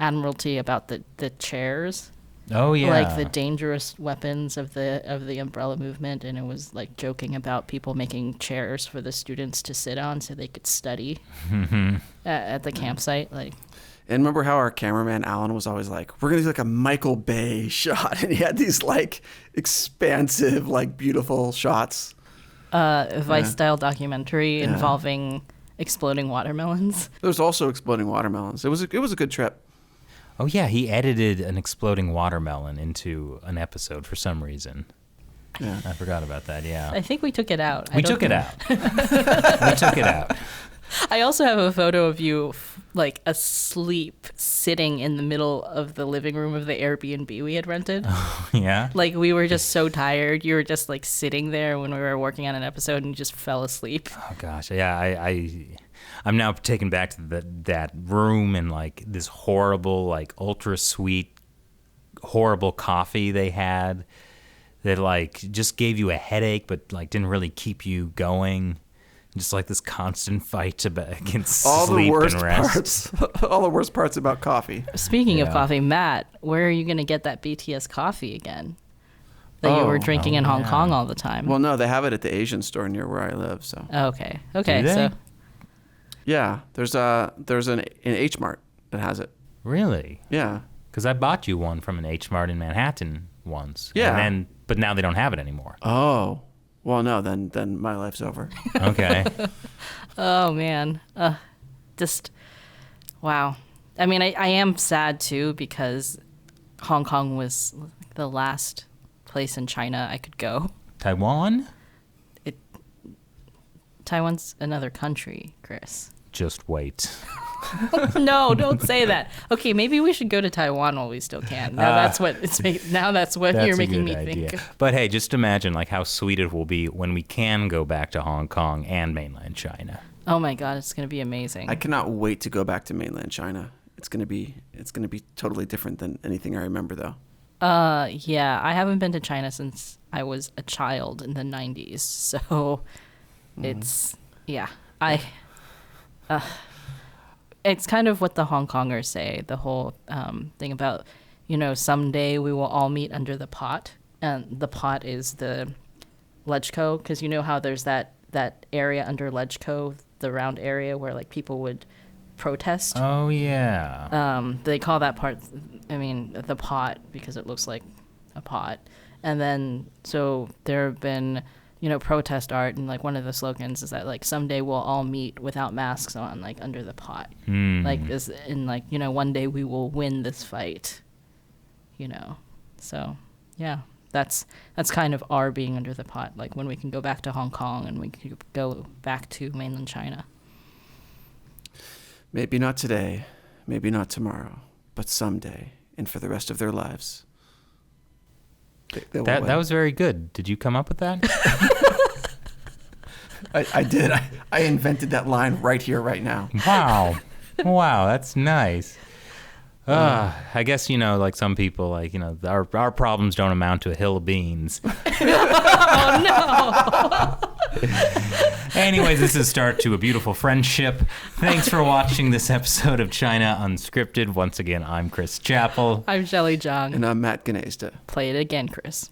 Admiralty about the chairs. Oh yeah. Like the dangerous weapons of the umbrella movement, and it was like joking about people making chairs for the students to sit on so they could study at the campsite. Like, and remember how our cameraman Alan was always like, "We're gonna do like a Michael Bay shot," and he had these like expansive, like beautiful shots. A Vice style documentary involving exploding watermelons. There's also exploding watermelons. It was a good trip. Oh yeah, he edited an exploding watermelon into an episode for some reason. Yeah. I forgot about that. Yeah. I think we took it out. We took it out. We took it out. I also have a photo of you like asleep, sitting in the middle of the living room of the Airbnb we had rented. Yeah. Like we were just so tired. You were just like sitting there when we were working on an episode and you just fell asleep. Oh gosh, yeah. I'm now taken back to that room and like this horrible, like ultra sweet, horrible coffee they had that like just gave you a headache, but like didn't really keep you going. Just like this constant fight against all sleep the worst and rest. parts. All the worst parts about coffee. Speaking of Yeah. coffee, Matt, where are you going to get that BTS coffee again that you were drinking in Hong Kong all the time? Well, no, they have it at the Asian store near where I live. So Okay. Do they? So yeah, there's an H Mart that has it. Really? Yeah. Because I bought you one from an H Mart in Manhattan once. Yeah. But now they don't have it anymore. Oh. Well, no, then my life's over. Okay. oh man, just wow. I mean, I am sad too because Hong Kong was the last place in China I could go. Taiwan? Taiwan's another country, Chris. Just wait. No, don't say that. Okay, maybe we should go to Taiwan while we still can. Now that's what you're making me think. But hey, just imagine like how sweet it will be when we can go back to Hong Kong and mainland China. Oh my God, it's gonna be amazing. I cannot wait to go back to mainland China. It's gonna be totally different than anything I remember though. Yeah, I haven't been to China since I was a child in the 90s. So it's it's kind of what the Hong Kongers say, the whole thing about, someday we will all meet under the pot. And the pot is the Ledgeco, because you know how there's that area under Ledgeco, the round area where like people would protest. Oh yeah. They call that part, the pot, because it looks like a pot. And then, so there have been, protest art, and like one of the slogans is that like someday we'll all meet without masks on, like under the pot. Like this, and like, one day we will win this fight. So yeah, that's kind of our being under the pot. Like when we can go back to Hong Kong and we can go back to mainland China. Maybe not today, maybe not tomorrow, but someday, and for the rest of their lives. That was very good. Did you come up with that? I did. I invented that line right here, right now. Wow, that's nice. I guess, like some people, like, our problems don't amount to a hill of beans. Oh, no. Anyways, this is the start to a beautiful friendship. Thanks for watching this episode of China Unscripted. Once again, I'm Chris Chappell. I'm Shelley Zhang. And I'm Matt Gnezda. Play it again, Chris.